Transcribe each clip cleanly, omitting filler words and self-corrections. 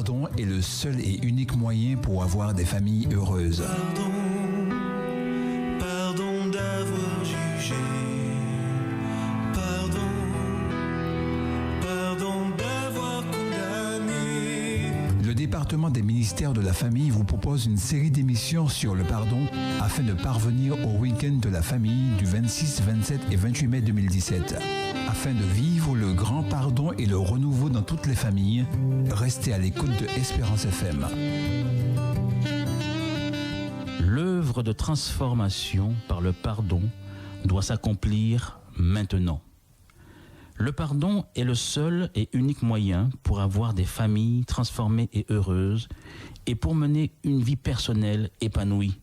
pardon est le seul et unique moyen pour avoir des familles heureuses. Pardon d'avoir jugé. Pardon d'avoir condamné. Le département des ministères de la famille vous propose une série d'émissions sur le pardon afin de parvenir au week-end de la famille du 26, 27 et 28 mai 2017. Afin de vivre le grand pardon et le renouveau dans toutes les familles, restez à l'écoute de Espérance FM. L'œuvre de transformation par le pardon doit s'accomplir maintenant. Le pardon est le seul et unique moyen pour avoir des familles transformées et heureuses et pour mener une vie personnelle épanouie.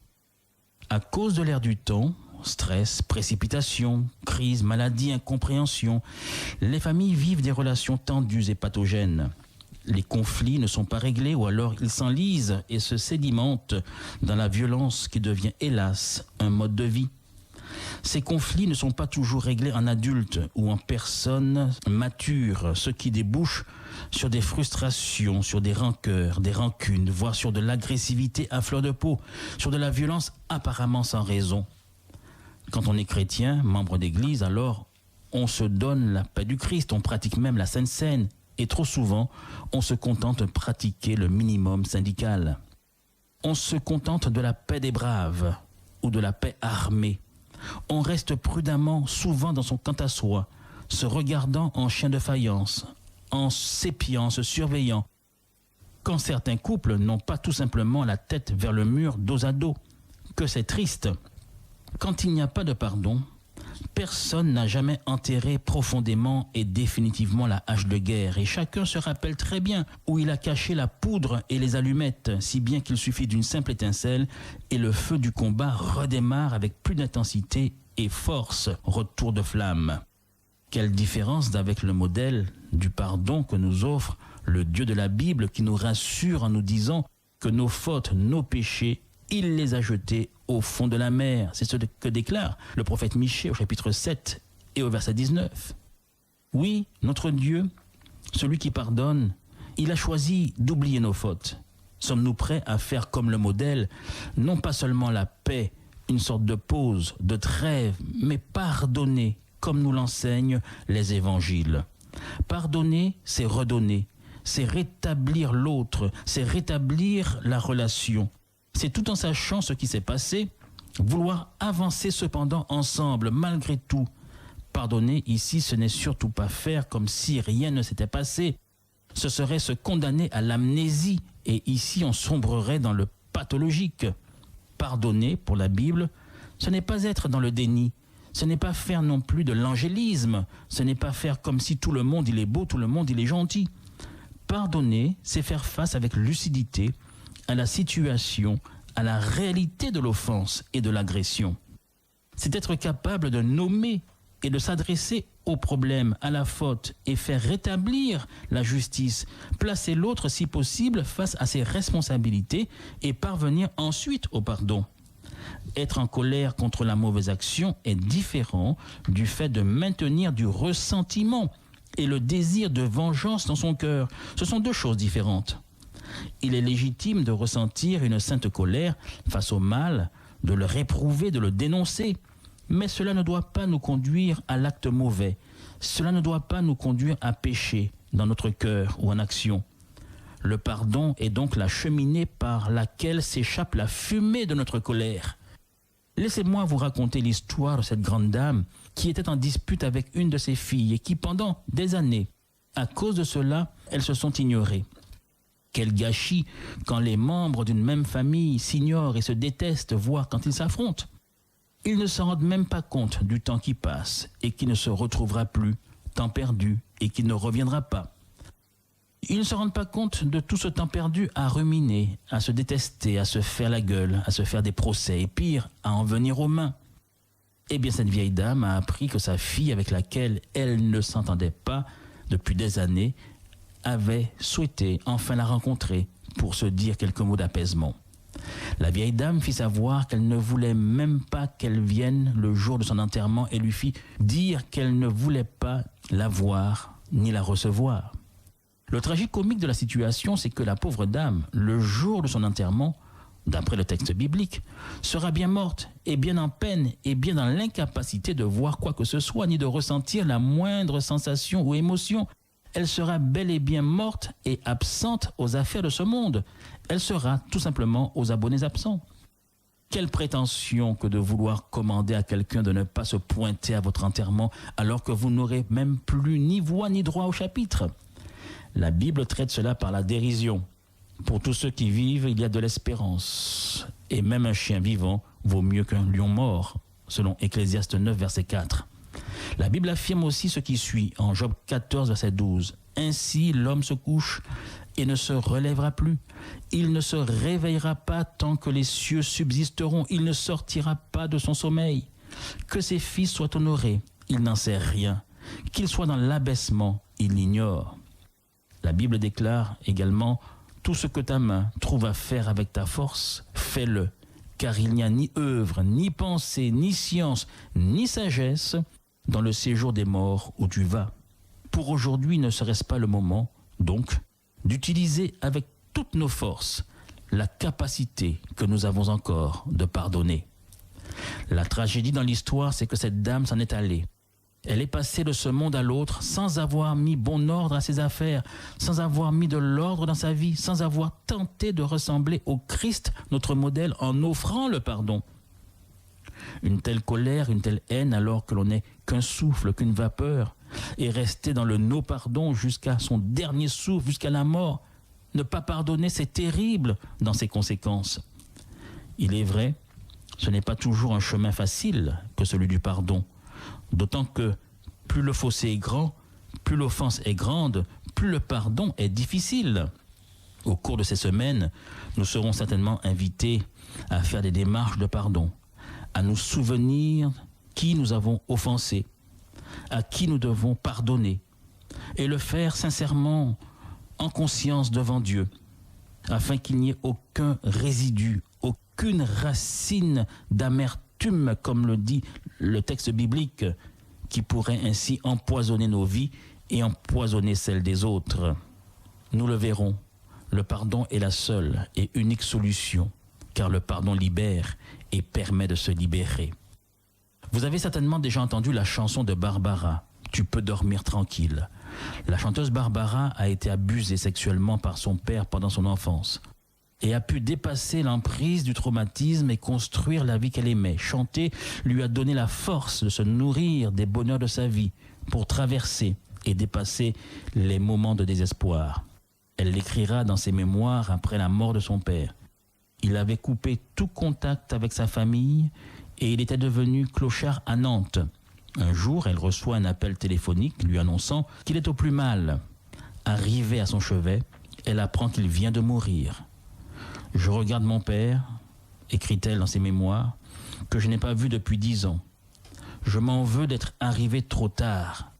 À cause de l'ère du temps, stress, précipitation, crise, maladie, incompréhension, les familles vivent des relations tendues et pathogènes. Les conflits ne sont pas réglés ou alors ils s'enlisent et se sédimentent dans la violence qui devient, hélas, un mode de vie. Ces conflits ne sont pas toujours réglés en adultes ou en personnes matures, ce qui débouche sur des frustrations, sur des rancœurs, des rancunes, voire sur de l'agressivité à fleur de peau, sur de la violence apparemment sans raison. Quand on est chrétien, membre d'église, alors on se donne la paix du Christ, on pratique même la Sainte Seine, et trop souvent, on se contente de pratiquer le minimum syndical. On se contente de la paix des braves ou de la paix armée. On reste prudemment, souvent dans son quant à soi, se regardant en chien de faïence, en s'épiant, se surveillant. Quand certains couples n'ont pas tout simplement la tête vers le mur dos à dos, que c'est triste. Quand il n'y a pas de pardon, personne n'a jamais enterré profondément et définitivement la hache de guerre et chacun se rappelle très bien où il a caché la poudre et les allumettes, si bien qu'il suffit d'une simple étincelle et le feu du combat redémarre avec plus d'intensité et force, retour de flamme. Quelle différence avec le modèle du pardon que nous offre le Dieu de la Bible qui nous rassure en nous disant que nos fautes, nos péchés, il les a jetés au fond de la mer. C'est ce que déclare le prophète Michée au chapitre 7 et au verset 19. Oui, notre Dieu, celui qui pardonne, il a choisi d'oublier nos fautes. Sommes-nous prêts à faire comme le modèle, non pas seulement la paix, une sorte de pause, de trêve, mais pardonner, comme nous l'enseignent les évangiles. Pardonner, c'est redonner, c'est rétablir l'autre, c'est rétablir la relation. C'est tout en sachant ce qui s'est passé, vouloir avancer cependant ensemble, malgré tout. Pardonner ici, ce n'est surtout pas faire comme si rien ne s'était passé. Ce serait se condamner à l'amnésie, et ici on sombrerait dans le pathologique. Pardonner, pour la Bible, ce n'est pas être dans le déni, ce n'est pas faire non plus de l'angélisme, ce n'est pas faire comme si tout le monde il est beau, tout le monde il est gentil. Pardonner, c'est faire face avec lucidité à la situation, à la réalité de l'offense et de l'agression. C'est être capable de nommer et de s'adresser au problème, à la faute et faire rétablir la justice, placer l'autre si possible face à ses responsabilités et parvenir ensuite au pardon. Être en colère contre la mauvaise action est différent du fait de maintenir du ressentiment et le désir de vengeance dans son cœur. Ce sont deux choses différentes. Il est légitime de ressentir une sainte colère face au mal, de le réprouver, de le dénoncer. Mais cela ne doit pas nous conduire à l'acte mauvais. Cela ne doit pas nous conduire à pécher dans notre cœur ou en action. Le pardon est donc la cheminée par laquelle s'échappe la fumée de notre colère. Laissez-moi vous raconter l'histoire de cette grande dame qui était en dispute avec une de ses filles et qui, pendant des années, à cause de cela, elles se sont ignorées. Quel gâchis quand les membres d'une même famille s'ignorent et se détestent, voire quand ils s'affrontent. Ils ne se rendent même pas compte du temps qui passe et qui ne se retrouvera plus, temps perdu et qui ne reviendra pas. Ils ne se rendent pas compte de tout ce temps perdu à ruminer, à se détester, à se faire la gueule, à se faire des procès et pire, à en venir aux mains. Eh bien, cette vieille dame a appris que sa fille avec laquelle elle ne s'entendait pas depuis des années avait souhaité enfin la rencontrer pour se dire quelques mots d'apaisement. La vieille dame fit savoir qu'elle ne voulait même pas qu'elle vienne le jour de son enterrement et lui fit dire qu'elle ne voulait pas la voir ni la recevoir. Le tragique-comique de la situation, c'est que la pauvre dame, le jour de son enterrement, d'après le texte biblique, sera bien morte et bien en peine et bien dans l'incapacité de voir quoi que ce soit ni de ressentir la moindre sensation ou émotion. Elle sera bel et bien morte et absente aux affaires de ce monde. Elle sera tout simplement aux abonnés absents. Quelle prétention que de vouloir commander à quelqu'un de ne pas se pointer à votre enterrement alors que vous n'aurez même plus ni voix ni droit au chapitre. La Bible traite cela par la dérision. Pour tous ceux qui vivent, il y a de l'espérance. Et même un chien vivant vaut mieux qu'un lion mort, selon Ecclésiaste 9, verset 4. La Bible affirme aussi ce qui suit en Job 14, verset 12. « Ainsi l'homme se couche et ne se relèvera plus. Il ne se réveillera pas tant que les cieux subsisteront. Il ne sortira pas de son sommeil. Que ses fils soient honorés, il n'en sait rien. Qu'il soit dans l'abaissement, il l'ignore. » La Bible déclare également « Tout ce que ta main trouve à faire avec ta force, fais-le, car il n'y a ni œuvre, ni pensée, ni science, ni sagesse dans le séjour des morts où tu vas. » Pour aujourd'hui, ne serait-ce pas le moment, donc, d'utiliser avec toutes nos forces la capacité que nous avons encore de pardonner. La tragédie dans l'histoire, c'est que cette dame s'en est allée. Elle est passée de ce monde à l'autre sans avoir mis bon ordre à ses affaires, sans avoir mis de l'ordre dans sa vie, sans avoir tenté de ressembler au Christ, notre modèle, en offrant le pardon. Une telle colère, une telle haine, alors que l'on n'est qu'un souffle, qu'une vapeur, et rester dans le no-pardon jusqu'à son dernier souffle, jusqu'à la mort. Ne pas pardonner, c'est terrible dans ses conséquences. Il est vrai, ce n'est pas toujours un chemin facile que celui du pardon. D'autant que plus le fossé est grand, plus l'offense est grande, plus le pardon est difficile. Au cours de ces semaines, nous serons certainement invités à faire des démarches de pardon, à nous souvenir qui nous avons offensés, à qui nous devons pardonner, et le faire sincèrement, en conscience devant Dieu, afin qu'il n'y ait aucun résidu, aucune racine d'amertume, comme le dit le texte biblique, qui pourrait ainsi empoisonner nos vies et empoisonner celles des autres. Nous le verrons, le pardon est la seule et unique solution, car le pardon libère et permet de se libérer. Vous avez certainement déjà entendu la chanson de Barbara, « Tu peux dormir tranquille ». La chanteuse Barbara a été abusée sexuellement par son père pendant son enfance et a pu dépasser l'emprise du traumatisme et construire la vie qu'elle aimait. Chanter lui a donné la force de se nourrir des bonheurs de sa vie pour traverser et dépasser les moments de désespoir. Elle l'écrira dans ses mémoires après la mort de son père. Il avait coupé tout contact avec sa famille et il était devenu clochard à Nantes. Un jour, elle reçoit un appel téléphonique lui annonçant qu'il est au plus mal. Arrivée à son chevet, elle apprend qu'il vient de mourir. « Je regarde mon père, écrit-elle dans ses mémoires, que je n'ai pas vu depuis 10 ans. Je m'en veux d'être arrivé trop tard.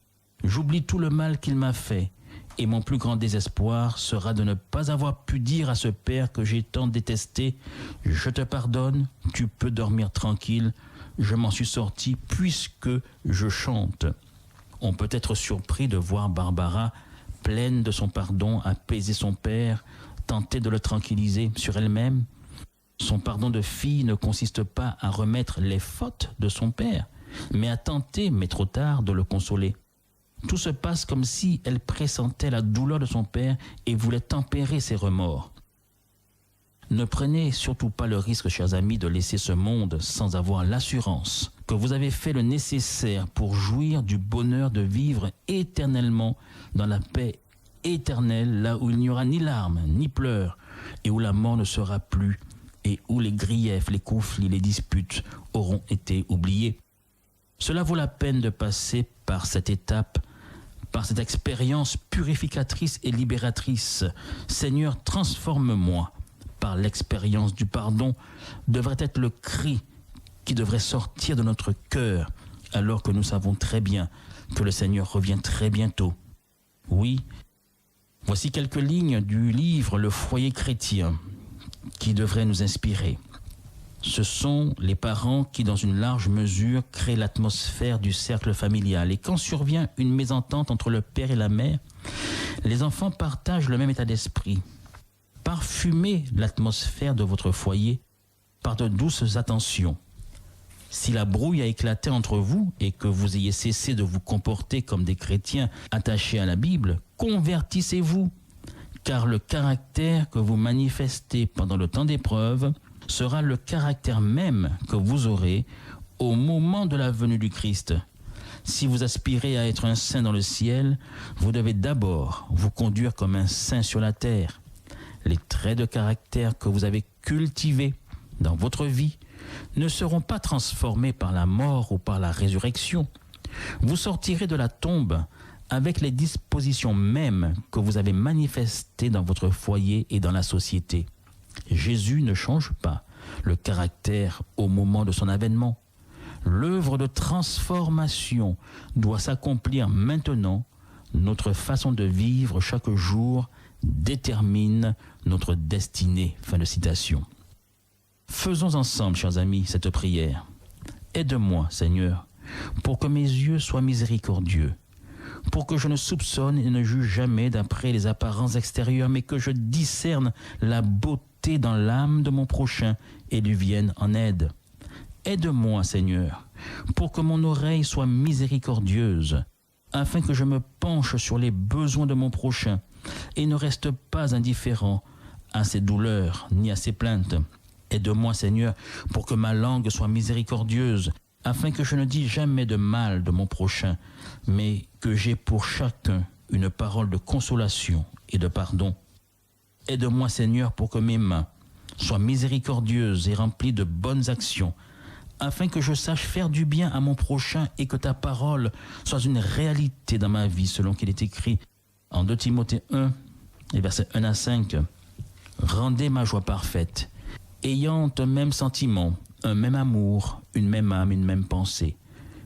J'oublie tout le mal qu'il m'a fait et mon plus grand désespoir sera de ne pas avoir pu dire à ce père que j'ai tant détesté « Je te pardonne, tu peux dormir tranquille, je m'en suis sorti puisque je chante. » On peut être surpris de voir Barbara, pleine de son pardon, apaiser son père, tenter de le tranquilliser sur elle-même. Son pardon de fille ne consiste pas à remettre les fautes de son père, mais à tenter, mais trop tard, de le consoler. Tout se passe comme si elle pressentait la douleur de son père et voulait tempérer ses remords. Ne prenez surtout pas le risque, chers amis, de laisser ce monde sans avoir l'assurance que vous avez fait le nécessaire pour jouir du bonheur de vivre éternellement dans la paix éternelle, là où il n'y aura ni larmes, ni pleurs, et où la mort ne sera plus, et où les griefs, les conflits, les disputes auront été oubliés. Cela vaut la peine de passer par cette étape, par cette expérience purificatrice et libératrice. Seigneur, transforme-moi. Par l'expérience du pardon, devrait être le cri qui devrait sortir de notre cœur, alors que nous savons très bien que le Seigneur revient très bientôt. Oui, voici quelques lignes du livre Le foyer chrétien qui devraient nous inspirer. Ce sont les parents qui, dans une large mesure, créent l'atmosphère du cercle familial. Et quand survient une mésentente entre le père et la mère, Les enfants partagent le même état d'esprit. Parfumez l'atmosphère de votre foyer par de douces attentions. Si la brouille a éclaté entre vous et que vous ayez cessé de vous comporter comme des chrétiens attachés à la Bible, convertissez-vous, car le caractère que vous manifestez pendant le temps d'épreuve sera le caractère même que vous aurez au moment de la venue du Christ. Si vous aspirez à être un saint dans le ciel, vous devez d'abord vous conduire comme un saint sur la terre. Les traits de caractère que vous avez cultivés dans votre vie ne seront pas transformés par la mort ou par la résurrection. Vous sortirez de la tombe avec les dispositions mêmes que vous avez manifestées dans votre foyer et dans la société. Jésus ne change pas le caractère au moment de son avènement. L'œuvre de transformation doit s'accomplir maintenant. Notre façon de vivre chaque jour détermine notre destinée. Fin de citation. Faisons ensemble, chers amis, cette prière. Aide-moi, Seigneur, pour que mes yeux soient miséricordieux, pour que je ne soupçonne et ne juge jamais d'après les apparences extérieures, mais que je discerne la beauté dans l'âme de mon prochain et lui vienne en aide. Aide-moi, Seigneur, pour que mon oreille soit miséricordieuse, afin que je me penche sur les besoins de mon prochain et ne reste pas indifférent à ses douleurs ni à ses plaintes. Aide-moi, Seigneur, pour que ma langue soit miséricordieuse, afin que je ne dise jamais de mal de mon prochain, mais que j'ai pour chacun une parole de consolation et de pardon. Aide-moi, Seigneur, pour que mes mains soient miséricordieuses et remplies de bonnes actions, afin que je sache faire du bien à mon prochain et que ta parole soit une réalité dans ma vie, selon qu'il est écrit en 2 Timothée 1, et versets 1 à 5. Rendez ma joie parfaite, ayant un même sentiment, un même amour, une même âme, une même pensée.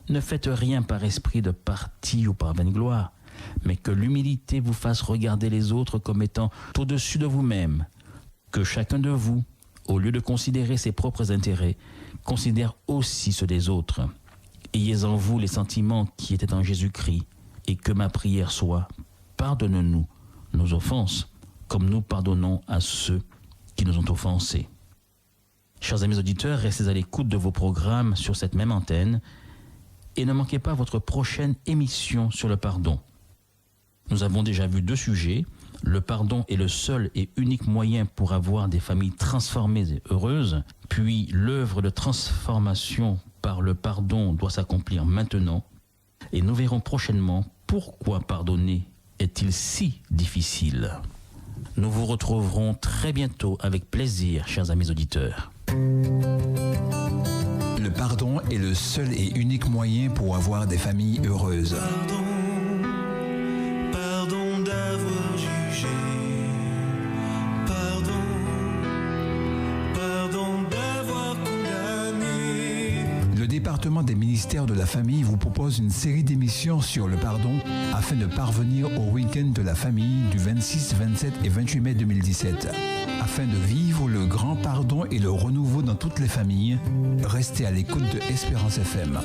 Ne faites rien par esprit de parti ou par vaine gloire, mais que l'humilité vous fasse regarder les autres comme étant au-dessus de vous-même. Que chacun de vous, au lieu de considérer ses propres intérêts, considère aussi ceux des autres. Ayez en vous les sentiments qui étaient en Jésus-Christ, et que ma prière soit « Pardonne-nous nos offenses, comme nous pardonnons à ceux qui nous ont offensés. » Chers amis auditeurs, restez à l'écoute de vos programmes sur cette même antenne et ne manquez pas votre prochaine émission sur le pardon. Nous avons déjà vu 2 sujets. Le pardon est le seul et unique moyen pour avoir des familles transformées et heureuses. Puis l'œuvre de transformation par le pardon doit s'accomplir maintenant. Et nous verrons prochainement pourquoi pardonner est-il si difficile. Nous vous retrouverons très bientôt avec plaisir, chers amis auditeurs. Le pardon est le seul et unique moyen pour avoir des familles heureuses. Pardon d'avoir jugé. Pardon d'avoir condamné. Le département des ministères de la famille vous propose une série d'émissions sur le pardon afin de parvenir au week-end de la famille du 26, 27 et 28 mai 2017. Afin de vivre le grand pardon et le renouveau dans toutes les familles, restez à l'écoute de Espérance FM.